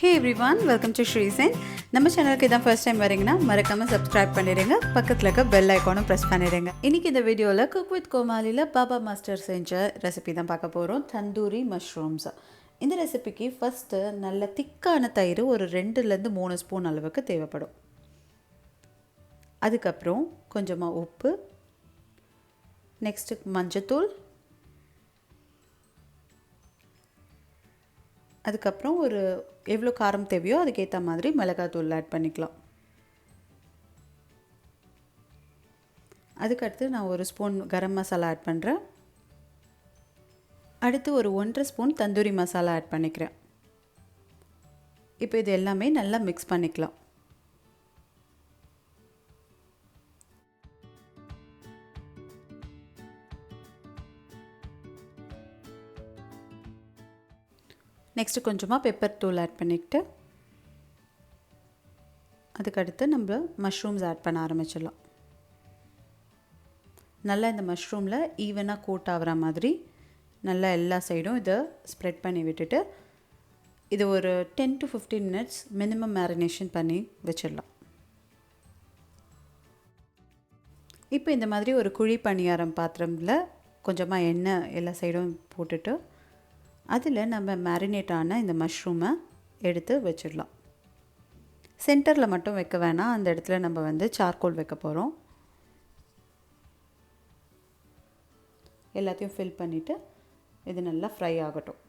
Hey everyone, welcome to SRISEN. நம்ம சேனலுக்கு இதான் ஃபர்ஸ்ட் டைம் வரீங்கன்னா மறக்காம சப்ஸ்கிரைப் பண்ணிடுங்க. பக்கத்தில் இருக்க பெல் ஐக்கானும் ப்ரெஸ் பண்ணிடுங்க. இன்னைக்கு இந்த வீடியோவில் குக் வித் கோமாலியில் பாபா மாஸ்டர் செஞ்ச ரெசிபி தான் பார்க்க போகிறோம். தந்தூரி மஷ்ரூம்ஸ். இந்த ரெசிபிக்கு ஃபஸ்ட்டு நல்ல திக்கான தயிர் ஒரு 2-3 ஸ்பூன் அளவுக்கு தேவைப்படும். அதுக்கப்புறம் கொஞ்சமாக உப்பு, நெக்ஸ்ட்டு மஞ்சத்தூள், அதுக்கப்புறம் ஒரு எவ்வளோ காரம் தேவையோ அதுக்கேற்ற மாதிரி மிளகாத்தூள் ஆட் பண்ணிக்கலாம். அதுக்கடுத்து நான் ஒரு ஸ்பூன் கரம் மசாலா ஆட் பண்ணுறேன். அடுத்து ஒரு 1.5 ஸ்பூன் தந்தூரி மசாலா ஆட் பண்ணிக்கிறேன். இப்போ இது எல்லாமே நல்லா மிக்ஸ் பண்ணிக்கலாம். நெக்ஸ்ட்டு கொஞ்சமாக பெப்பர் தூள் ஆட் பண்ணிக்கிட்டு அதுக்கடுத்து நம்ம மஷ்ரூம்ஸ் ஆட் பண்ண ஆரம்பிச்சிடலாம். நல்லா இந்த மஷ்ரூமில் ஈவனாக கோட் ஆகிற மாதிரி நல்லா எல்லா சைடும் இதை ஸ்ப்ரெட் பண்ணி விட்டுட்டு இது ஒரு 10 to 15 minutes மினிமம் மேரினேஷன் பண்ணி வச்சிடலாம். இப்போ இந்த மாதிரி ஒரு குழி பணியாரம் பாத்திரத்தில் கொஞ்சமாக எண்ணெய் எல்லா சைடும் போட்டுட்டு அதில் நம்ம மேரினேட் ஆன இந்த மஷ்ரூமை எடுத்து வச்சிடலாம். சென்டரில் மட்டும் வைக்க வேணாம், அந்த இடத்துல நம்ம சார்கோல் வைக்க போகிறோம். எல்லாத்தையும் ஃபில் பண்ணிவிட்டு இது நல்லா ஃப்ரை ஆகட்டும்.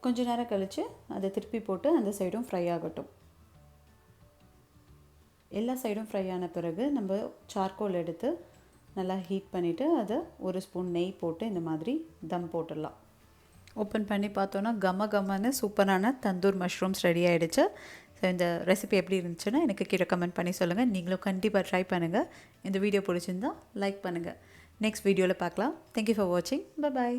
கொஞ்ச நேரம் கழித்து அதை திருப்பி போட்டு அந்த சைடும் ஃப்ரை ஆகட்டும். எல்லா சைடும் ஃப்ரை ஆன பிறகு நம்ம சார்கோல் எடுத்து நல்லா ஹீட் பண்ணிவிட்டு அதை ஒரு ஸ்பூன் நெய் போட்டு இந்த மாதிரி தம் போட்டுடலாம். ஓப்பன் பண்ணி பார்த்தோன்னா கமன்னு சூப்பரான தந்தூர் மஷ்ரூம்ஸ் ரெடி ஆகிடுச்சு. ஸோ இந்த ரெசிபி எப்படி இருந்துச்சுன்னா எனக்கு கீழே கமெண்ட் பண்ணி சொல்லுங்கள். நீங்களும் கண்டிப்பாக ட்ரை பண்ணுங்கள். இந்த வீடியோ பிடிச்சிருந்தா லைக் பண்ணுங்கள். நெக்ஸ்ட் வீடியோவில் பார்க்கலாம். தேங்க்யூ ஃபார் வாட்சிங். பை.